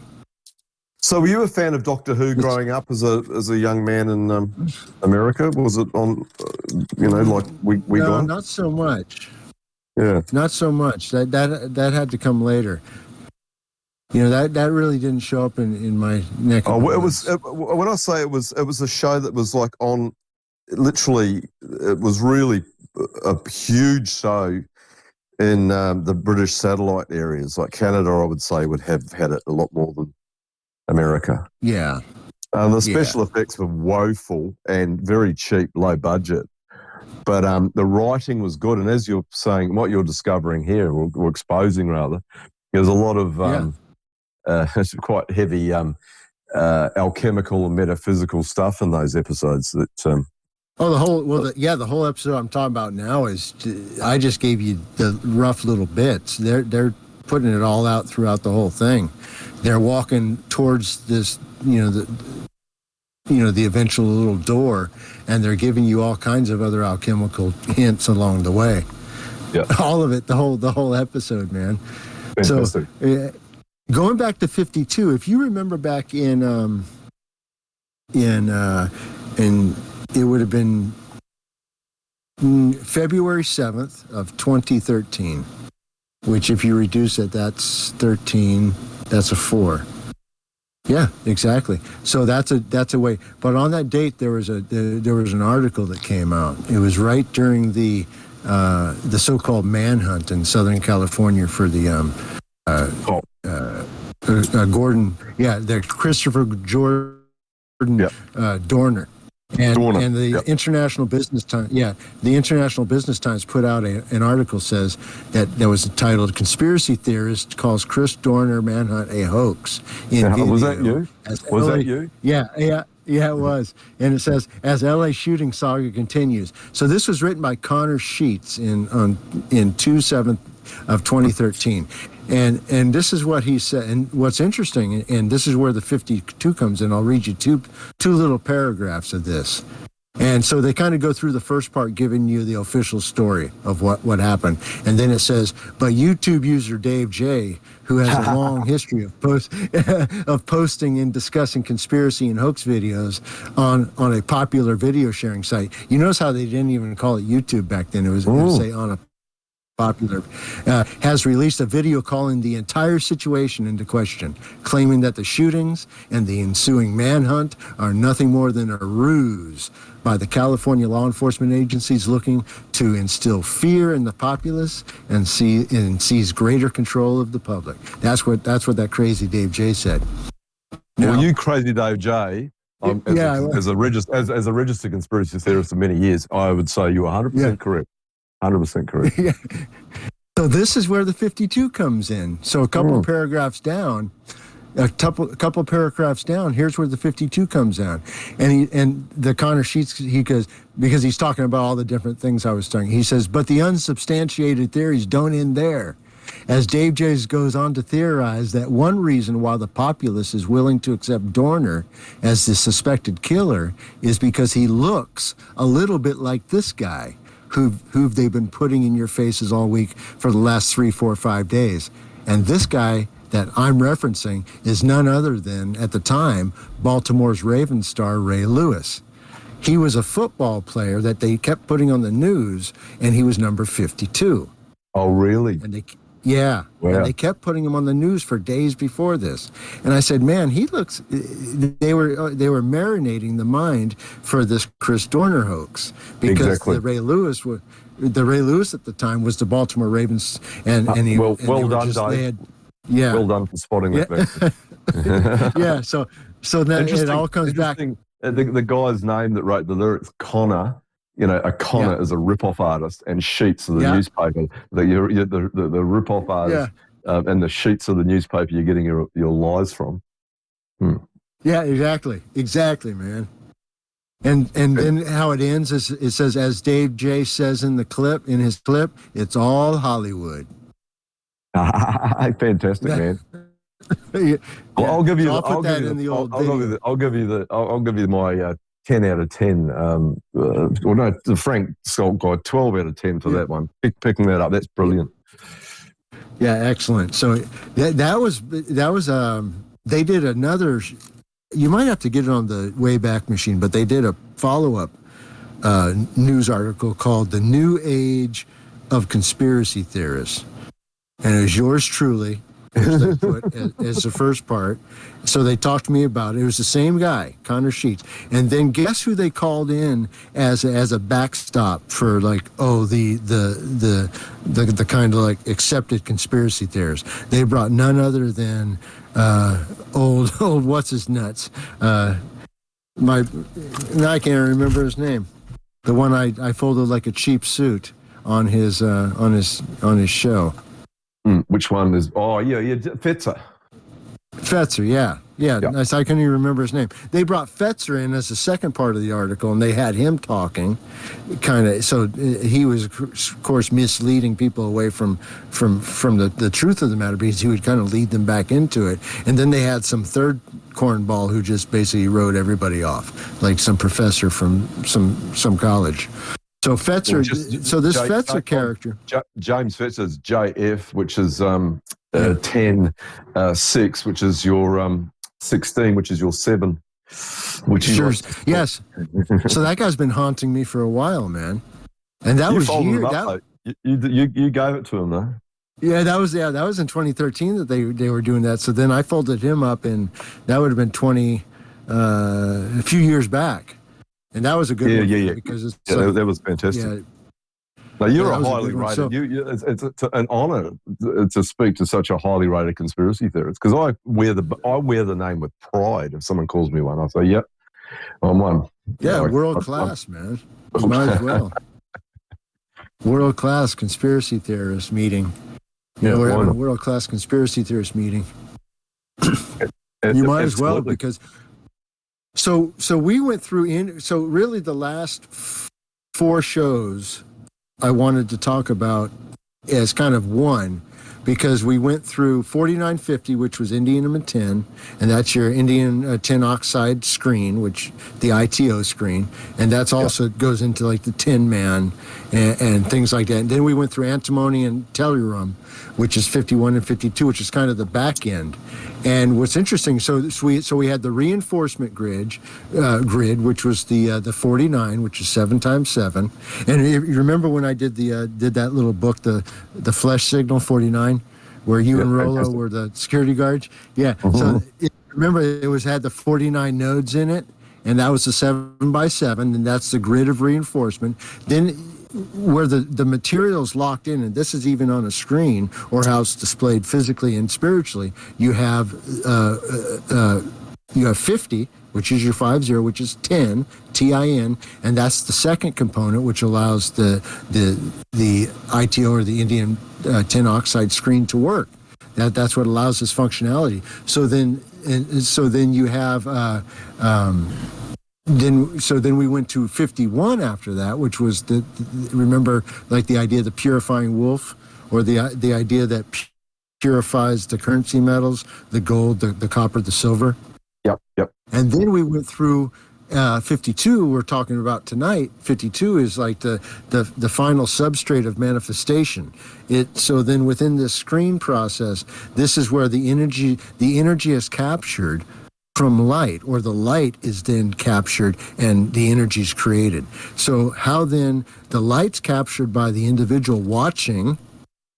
So were you a fan of Doctor Who growing up as a young man in America? Was it on, like we No, gone? not so much. Yeah. Not so much. That had to come later. That really didn't show up in my neck of the woods. When I say it was a show that was like on, literally, it was really a huge show in the British satellite areas. Like Canada, I would say, would have had it a lot more than America. Yeah. The special effects were woeful and very cheap, low budget. But the writing was good. And as you're saying, what you're discovering here, or exposing rather, there's a lot of it's quite heavy alchemical and metaphysical stuff in those episodes. That the whole episode I'm talking about now is I just gave you the rough little bits. They're putting it all out throughout the whole thing. They're walking towards this, the eventual little door, and they're giving you all kinds of other alchemical hints along the way. Yeah, all of it, the whole episode, man. Fantastic. So going back to 52, if you remember back in it would have been February 7th of 2013, which if you reduce it, that's 13, that's a 4. Yeah, exactly. So that's a way. But on that date, there was an article that came out. It was right during the so-called manhunt in Southern California for the Gordon, the Christopher Jordan Dorner. And the International Business Times, the International Business Times put out an article says that was entitled "Conspiracy Theorist Calls Chris Dorner Manhunt a Hoax." Was that you? That you? Yeah, it was. And it says, as LA shooting saga continues. So this was written by Connor Sheets in 2/7 of 2013. And this is what he said. And what's interesting, and this is where the 52 comes in. I'll read you two little paragraphs of this. And so they kind of go through the first part, giving you the official story of what happened. And then it says, but YouTube user Dave J., who has a long history of posting and discussing conspiracy and hoax videos on a popular video sharing site. You notice how they didn't even call it YouTube back then. It was going to say on a popular, has released a video calling the entire situation into question, claiming that the shootings and the ensuing manhunt are nothing more than a ruse by the California law enforcement agencies looking to instill fear in the populace and seize greater control of the public. That's what that crazy Dave J said. Now, well, you crazy Dave J. As a registered conspiracy theorist for many years, I would say you're 100% correct. 100% correct. Yeah. So this is where the 52 comes in. So a couple of paragraphs down, here's where the 52 comes down. And the Connor Sheets, he goes, because he's talking about all the different things I was talking. He says, but the unsubstantiated theories don't end there. As Dave Jays goes on to theorize that one reason why the populace is willing to accept Dorner as the suspected killer is because he looks a little bit like this guy who they've been putting in your faces all week for the last 3, 4, 5 days. And this guy that I'm referencing is none other than, at the time, Baltimore's Ravens star Ray Lewis. He was a football player that they kept putting on the news, and he was number 52. Oh, really? And wow. And they kept putting him on the news for days before this. And I said, man, he looks, they were marinating the mind for this Chris Dorner hoax, because the Ray Lewis at the time was the Baltimore Ravens, and well done, Dave. Well done for spotting that. Yeah. So then it all comes back. The guy's name that wrote the lyrics, Connor. A Connor is a rip-off artist, and Sheets of the newspaper. The rip-off artist and the sheets of the newspaper you're getting your lies from. Yeah, exactly, man. And then how it ends is it says, as Dave J says in his clip, it's all Hollywood. Fantastic, man. Yeah. Well, I'll give you. So I'll I'll put that give you in the the. old I'll give you video. the. I'll give you my 10 out of 10. Well, no, the Frank Salt guy, 12 out of 10 for that one. Picking that up, that's brilliant. Yeah, excellent. So that was they did another. You might have to get it on the Wayback Machine, but they did a follow-up news article called "The New Age of Conspiracy Theorists," and it was yours truly, which they put as the first part. So they talked to me about it. It was the same guy, Connor Sheets, and then guess who they called in as a backstop for the kind of like accepted conspiracy theorists. They brought none other than old what's his nuts. I can't remember his name. The one I folded like a cheap suit on his show. Which one is? Oh, yeah, Fetzer, yeah. Nice. I couldn't even remember his name. They brought Fetzer in as the second part of the article, and they had him talking, kind of. So he was, of course, misleading people away from the truth of the matter, because he would kind of lead them back into it. And then they had some third cornball who just basically wrote everybody off, like some professor from some college. So Fetzer, Fetzer character, James Fetzer's JF, which is 10, 6, which is your 16, which is your 7, which is sure, yes. So that guy's been haunting me for a while, man. And that was you gave it to him though. Yeah, that was in 2013 that they were doing that. So then I folded him up, and that would have been a few years back. And that was a good one. Yeah. Because it's that was fantastic. Yeah. Now you're a highly rated. It's an honor to speak to such a highly rated conspiracy theorist, because I wear the name with pride. If someone calls me one, I say, "Yep, I'm one." Yeah, world class, man. You might as well. World class conspiracy theorist meeting. We're having a world class conspiracy theorist meeting. You might as well, because. So we went through so really the last 4 shows I wanted to talk about as kind of one, because we went through 4950, which was indium 10, and that's your indium tin oxide screen, which the ITO screen, and that's also goes into like the Tin Man and things like that. And then we went through antimony and tellurium, which is 51 and 52, which is kind of the back end. And what's interesting, so we had the reinforcement grid, which was the 49, which is 7 times 7. And you remember when I did that little book, the Flesh Signal 49, where you and Rollo were the security guards? Yeah. So remember, it had the 49 nodes in it, and that was the 7 by 7, and that's the grid of reinforcement. Then where the material's locked in, and this is even on a screen or how it's displayed physically and spiritually, you have 50, which is your 50, which is 10, TIN, and that's the second component, which allows the ITO or the indium tin oxide screen to work. That's what allows this functionality. So then you have Then we went to 51 after that, which was remember, like the idea of the purifying wolf, or the idea that purifies the currency metals, the gold, the copper, the silver. Yep. And then we went through 52. We're talking about tonight. 52 is like the final substrate of manifestation. So then within this screen process, this is where the energy is captured from light, or the light is then captured and the energy is created. So how then the light's captured by the individual watching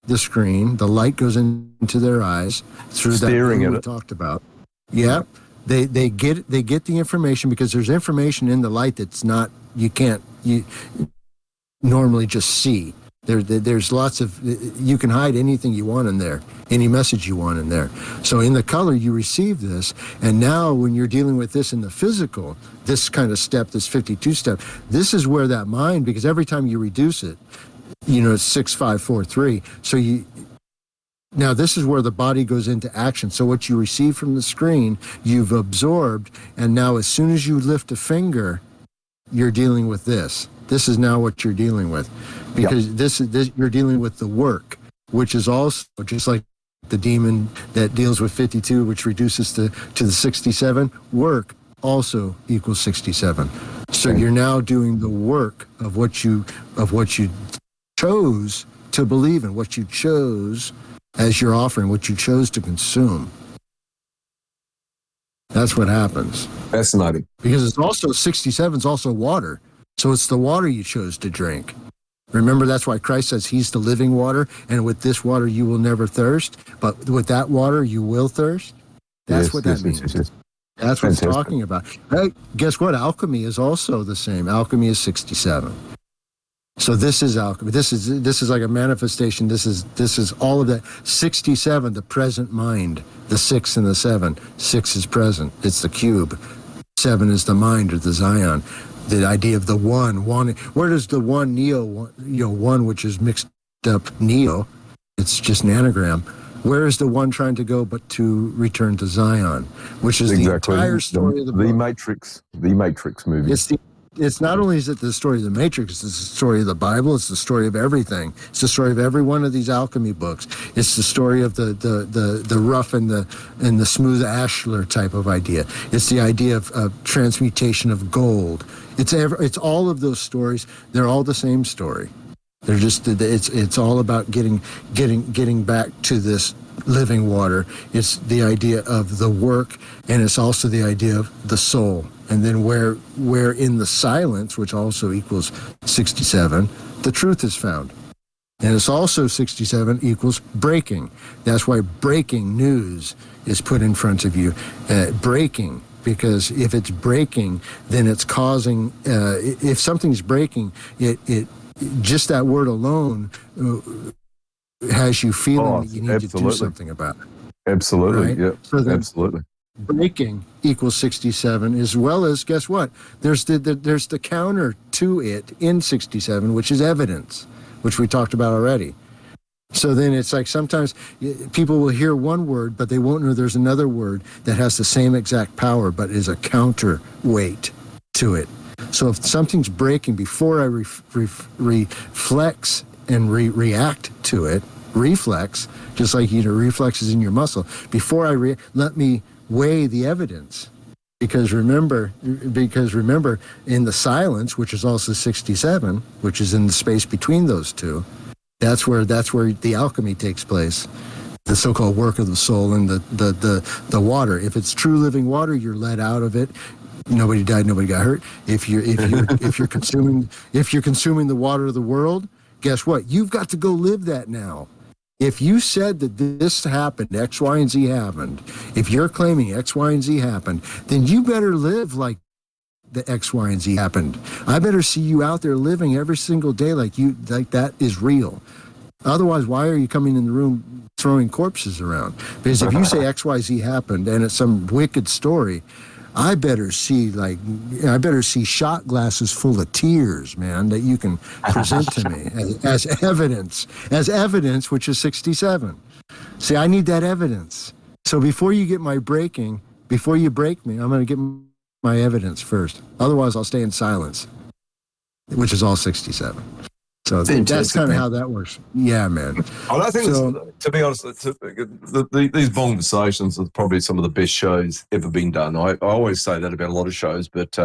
the screen, the light goes into their eyes through staring that at we it. talked about. Yeah. They get the information, because there's information in the light that's not, you normally just see. There's lots of, you can hide anything you want in there, any message you want in there. So in the color, you receive this, and now when you're dealing with this in the physical, this kind of step, this 52 step, this is where that mind, because every time you reduce it, it's 6, 5, 4, 3. So now this is where the body goes into action. So what you receive from the screen, you've absorbed, and now as soon as you lift a finger, you're dealing with this. This is now what you're dealing with, because this you're dealing with the work, which is also just like the demon that deals with 52, which reduces to the 67. Work also equals 67. So you're now doing the work of what you chose to believe in, what you chose as your offering, what you chose to consume. That's what happens. Fascinating. Because it's also 67 is also water. So it's the water you chose to drink. Remember, that's why Christ says he's the living water, and with this water you will never thirst, but with that water you will thirst. That's what that means. That's what it's talking about. Hey, guess what? Alchemy is also the same. Alchemy is 67. So this is alchemy. This is like a manifestation. This is all of that. 67, the present mind. The 6 and the 7. 6 is present. It's the cube. 7 is the mind, or the Zion. The idea of the one. Where does the one neo? One which is mixed up neo. It's just an anagram. Where is the one trying to go but to return to Zion, which is the entire story of the book. The Matrix movie. It's not only is it the story of the Matrix, it's the story of the Bible, it's the story of everything. It's the story of every one of these alchemy books. It's the story of the rough and the smooth ashlar type of idea. It's the idea of transmutation of gold. It's all of those stories. They're all the same story. They're just it's all about getting back to this living water. It's the idea of the work, and it's also the idea of the soul. And then where in the silence, which also equals 67, the truth is found. And it's also 67 equals breaking. That's why breaking news is put in front of you. Breaking, because if it's breaking, then it's causing. If something's breaking, it just that word alone has you feeling that you need to do something about it. Absolutely, right? Yeah, so absolutely. Breaking equals 67, as well as, guess what? There's the counter to it in 67, which is evidence, which we talked about already. So then it's like sometimes people will hear one word, but they won't know there's another word that has the same exact power, but is a counterweight to it. So if something's breaking, before I reflex and react to it, reflex, just like reflexes in your muscle, before I let me weigh the evidence. Because remember, in the silence, which is also 67, which is in the space between those two, that's where the alchemy takes place. The so-called work of the soul and the water. If it's true living water, you're let out of it. Nobody died, nobody got hurt. If you're consuming the water of the world, guess what? You've got to go live that now. If you said that this happened, X, Y, and Z happened, if you're claiming X, Y, and Z happened, then you better live like the X, Y, and Z happened. I better see you out there living every single day like that is real. Otherwise, why are you coming in the room throwing corpses around? Because if you say X, Y, Z happened and it's some wicked story, I better see shot glasses full of tears, man, that you can present to me as evidence, which is 67. See, I need that evidence. So before you break me, I'm going to get my evidence first. Otherwise, I'll stay in silence, which is all 67. So that's kind of how that works. Yeah, man. I think, to be honest, these Bongversations are probably some of the best shows ever been done. I always say that about a lot of shows, but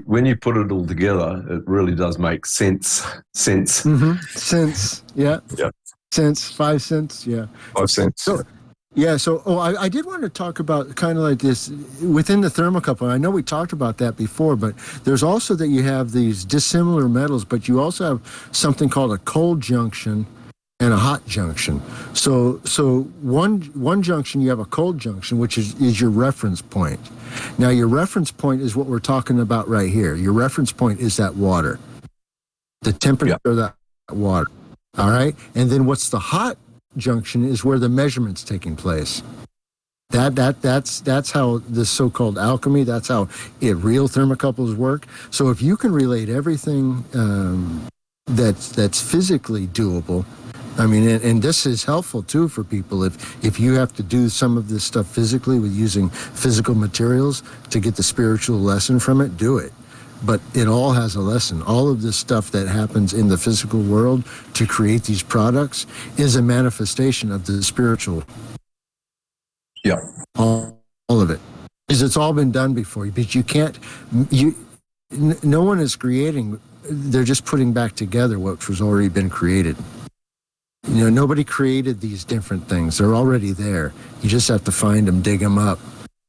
when you put it all together, it really does make sense. Mm-hmm. Sense, yeah. Yeah. Sense, 5 cents, yeah. 5 cents. I did want to talk about kind of like this within the thermocouple. I know we talked about that before, but there's also that you have these dissimilar metals, but you also have something called a cold junction and a hot junction. So one junction, you have a cold junction, which is your reference point. Now, your reference point is what we're talking about right here. Your reference point is that water, the temperature of that water. All right, and then what's the hot junction is where the measurement's taking place. That's how this so-called alchemy, that's how real thermocouples work. So if you can relate everything that's physically doable, I mean, and this is helpful too for people if you have to do some of this stuff physically with using physical materials to get the spiritual lesson from it, do it. but it all has a lesson. All of this stuff that happens in the physical world to create these products is a manifestation of the spiritual. Yeah. All of it. Because it's all been done before you, but you can't, no one is creating, they're just putting back together what was already been created. Nobody created these different things. They're already there. You just have to find them, dig them up,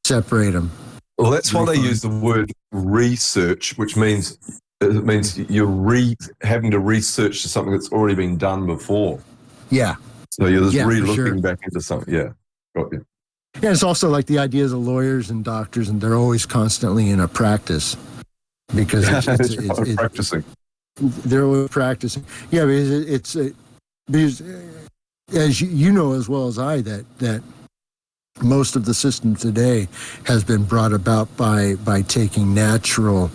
separate them. Well, that's why they use the word research, which means you're having to research something that's already been done before. Yeah. So you're just re-looking sure. back into something. Yeah, got you. Yeah, it's also like the ideas of lawyers and doctors, and they're always constantly in a practice because it's practicing. They're always practicing. Yeah, because because as you know as well as I that most of the system today has been brought about by taking natural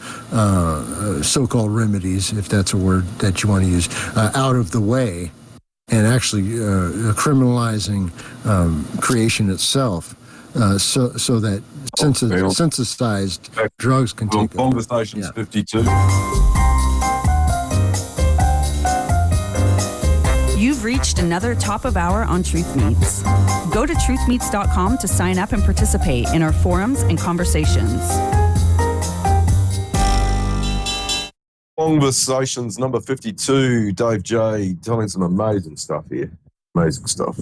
so-called remedies, if that's a word that you want to use, out of the way, and actually criminalizing creation itself, so that synthesized drugs can take over. Bongversations 52. You've reached another top of hour on Truth Meets. Go to truthmeets.com to sign up and participate in our forums and conversations. Bongversations number 52. Dave J telling some amazing stuff here. Amazing stuff.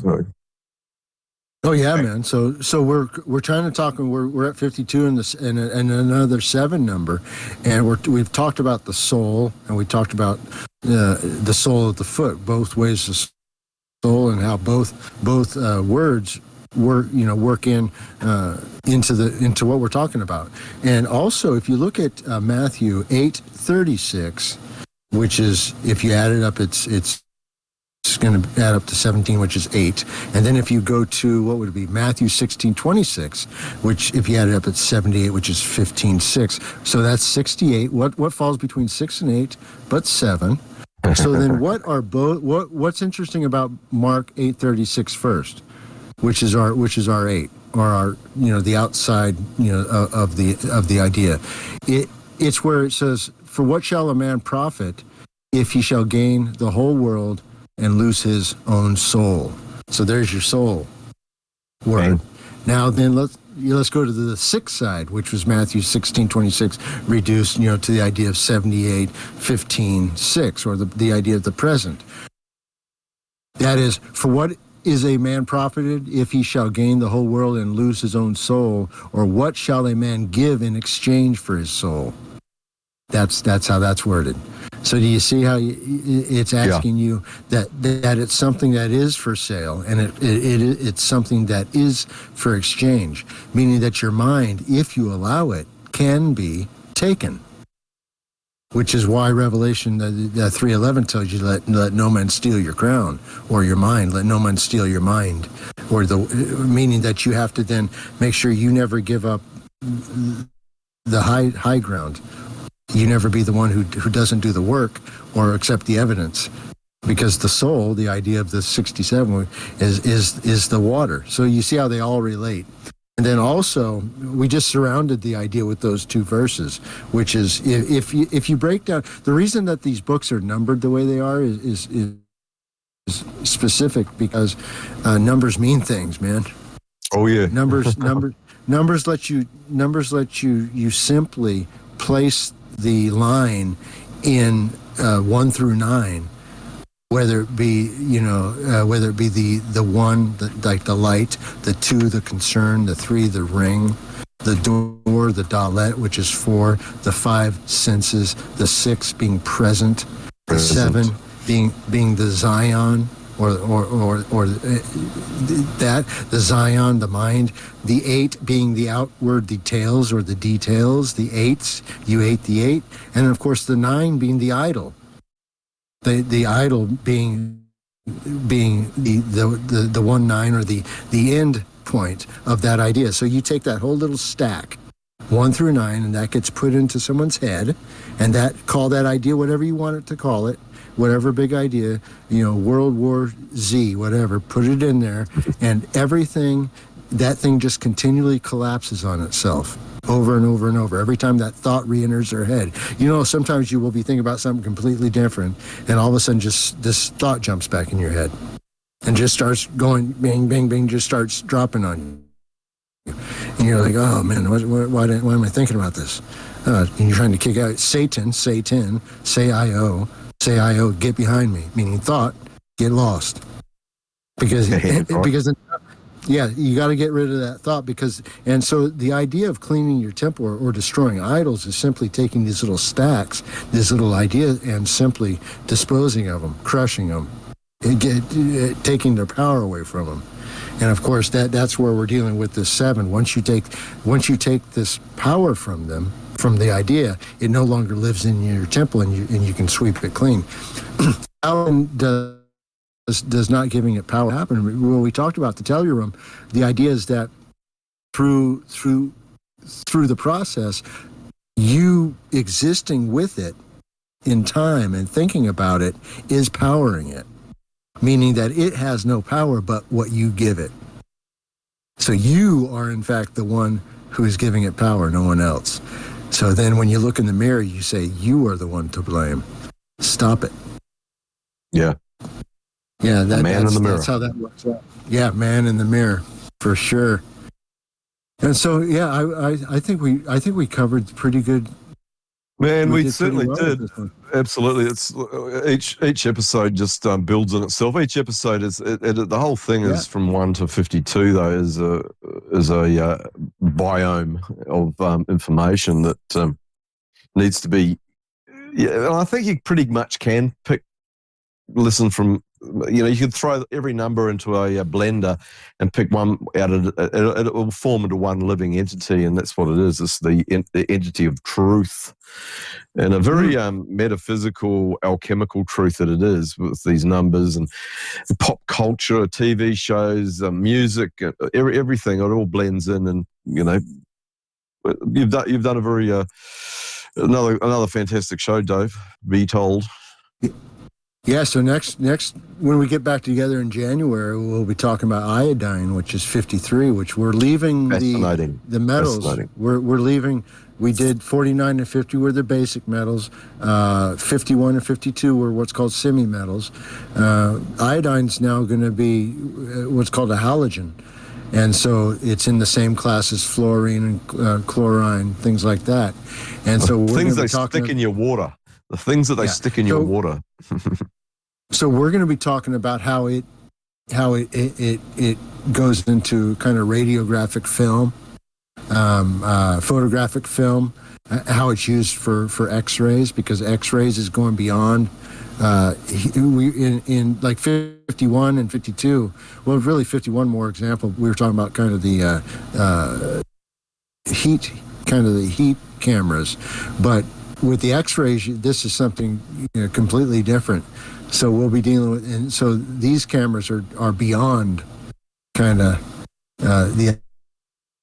Oh yeah, man. So we're trying to talk. We're at 52 and another 7 number, and we've talked about the soul, and we talked about the soul of the foot, both ways of soul, and how both words work into what we're talking about. And also, if you look at Matthew 8:36, which is, if you add it up, it's going to add up to 17, which is 8. And then if you go to, what would it be, Matthew 16:26, which if you add it up, it's 78, which is 15:6. So that's 68. What falls between 6 and 8, but 7. So then what's interesting about Mark 8:36 first, which is our 8, or our, the outside, of the idea. It's where it says, "For what shall a man profit if he shall gain the whole world and lose his own soul?" So there's your soul word. Okay. Now then let's go to the 6th side, which was Matthew 16:26, reduced, to the idea of 78, 15, 6, or the idea of the present. That is, for what is a man profited if he shall gain the whole world and lose his own soul? Or what shall a man give in exchange for his soul? That's how that's worded. So do you see how it's asking you that it's something that is for sale, and it's something that is for exchange, meaning that your mind, if you allow it, can be taken. Which is why Revelation 3:11 tells you, let no man steal your crown, or your mind. Let no man steal your mind, or meaning that you have to then make sure you never give up the high ground. You never be the one who doesn't do the work or accept the evidence, because the soul, the idea of the 67, is the water. So you see how they all relate. And then also, we just surrounded the idea with those 2 verses, which is, if you break down, the reason that these books are numbered the way they are is specific, because numbers mean things, man. Oh yeah. Numbers let you simply place the line in 1 through 9, whether it be the 1, like the light, the 2, the concern, the 3, the ring, the door, the dalet, which is 4, the 5, senses, the 6 being present, the 7 being the Zion, or the Zion, the mind, the 8 being the outward details, or the details, the 8s, you ate the 8, and of course the 9 being the idol, the idol being the 1-9, or the end point of that idea. So you take that whole little stack, 1 through 9, and that gets put into someone's head, and call that idea whatever you want it to call it, whatever big idea, World War Z, whatever, put it in there, and that thing just continually collapses on itself over and over and over. Every time that thought re-enters their head, sometimes you will be thinking about something completely different, and all of a sudden, just this thought jumps back in your head, and just starts going, bing, bing, bing, just starts dropping on you, and you're like, oh man, why am I thinking about this? And you're trying to kick out Satan, say I-O, get behind me, meaning thought, get lost. Because you got to get rid of that thought and so the idea of cleaning your temple or destroying idols is simply taking these little stacks, these little ideas, and simply disposing of them, crushing them, taking their power away from them. And of course, that's where we're dealing with this 7. Once you take this power from them, from the idea, it no longer lives in your temple, and you can sweep it clean. How does not giving it power happen? When we talked about the tellurium, the idea is that through the process, you existing with it in time and thinking about it is powering it, meaning that it has no power but what you give it. So you are in fact the one who is giving it power, no one else. So then when you look in the mirror, you say, you are the one to blame. Stop it. Yeah. Yeah, man in the mirror. That's how that works out. Yeah, man in the mirror, for sure. And so, yeah, I think we covered pretty good. Man, we certainly did. Absolutely, it's each episode just builds on itself. Each episode the whole thing is from 1 to 52. Though is a biome of information that needs to be. Yeah, and I think you pretty much can listen from. You could throw every number into a blender and pick one out of it. It will form into one living entity, and that's what it is. It's the entity of truth, and a very metaphysical, alchemical truth that it is with these numbers and pop culture, TV shows, music, everything. It all blends in, and you've done a very another fantastic show, Dave. Be told. Yeah, so next when we get back together in January, we'll be talking about iodine, which is 53, which we're leaving the metals. We're leaving. We did 49 and 50 were the basic metals. 51 and 52 were what's called semi-metals. Iodine's now going to be what's called a halogen. And so it's in the same class as fluorine and chlorine, things like that. And so we're things they stick in your water. The things that they stick in your water. So we're going to be talking about how it goes into kind of radiographic film, photographic film, how it's used for X-rays, because X-rays is going beyond. In like 51 and 52, well, really 51 more example. We were talking about kind of the heat cameras, but with the X-rays, this is something completely different. So we'll be dealing with, and so these cameras are beyond kind of the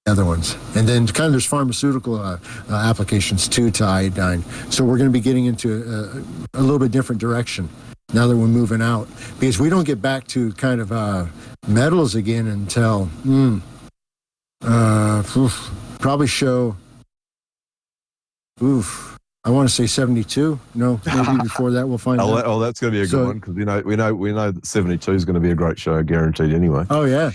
other ones. And then kind of there's pharmaceutical applications too to iodine. So we're going to be getting into a little bit different direction now that we're moving out, because we don't get back to kind of metals again until probably show. I want to say 72. No, maybe before that we'll find out. Oh, that's going to be a good one, because we know that 72 is going to be a great show, guaranteed. Anyway. Oh yeah.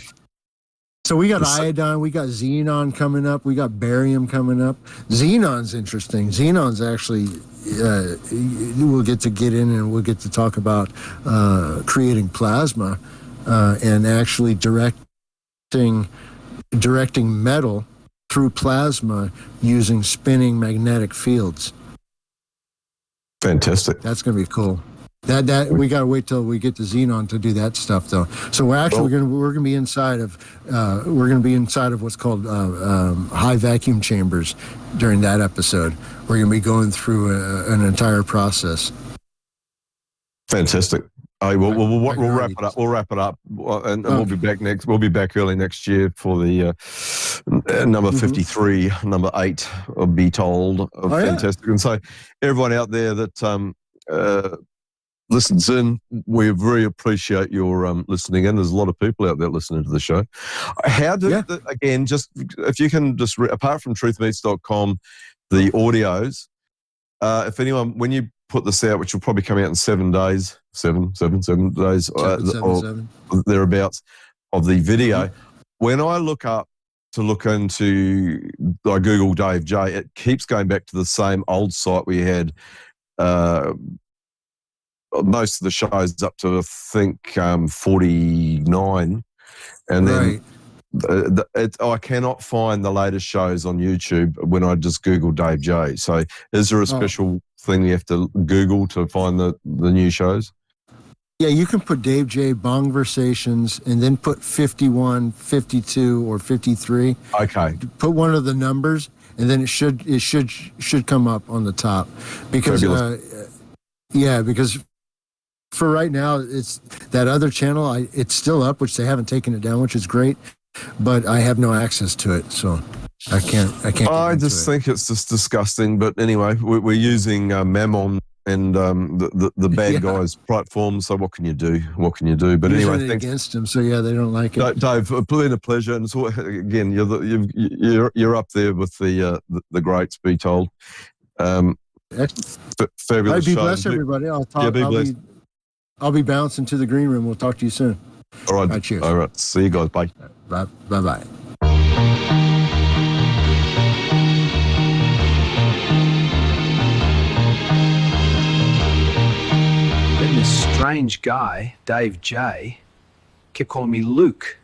So we got iodine, we got xenon coming up, we got barium coming up. Xenon's interesting. Xenon's actually we'll get in and we'll get to talk about creating plasma and actually directing metal through plasma using spinning magnetic fields. Fantastic. That's going to be cool. That we got to wait till we get to Xenon to do that stuff, though. So we're going to be inside of what's called high vacuum chambers during that episode. We're going to be going through an entire process. Fantastic. We'll wrap it up. We'll wrap it up, and we'll be back next. We'll be back early next year for the number 53, number 8. Be told. Fantastic. And so, everyone out there that listens in. We very appreciate your listening in. There's a lot of people out there listening to the show. How do, again, just if you can just, apart from truthmeets.com, the audios, if anyone, when you put this out, which will probably come out in 7 days, seven days, or thereabouts, of the video, when I look into, I Google Dave J, it keeps going back to the same old site we had. Most of the shows up to, I think, 49, and then I cannot find the latest shows on YouTube when I just Google Dave J. So is there a special thing you have to Google to find the new shows? Yeah, you can put Dave J. Bongversations and then put 51, 52, or 53. Okay. Put one of the numbers, and then it should come up on the top. Because because for right now, it's that other channel. It's still up, which they haven't taken it down, which is great. But I have no access to it, so I can't. I just think it's just disgusting. But anyway, we're using Mammon and the bad guys' platform. So what can you do? But anyway, thanks against them. So yeah, they don't like it. Dave, it's been a pleasure. And so again, you're up there with the greats. Be told. Fabulous. Be blessed, everybody. I'll be bouncing to the green room. We'll talk to you soon. All right. Cheers. All right. See you guys. Bye. Bye. Then this strange guy, Dave J, kept calling me Luke.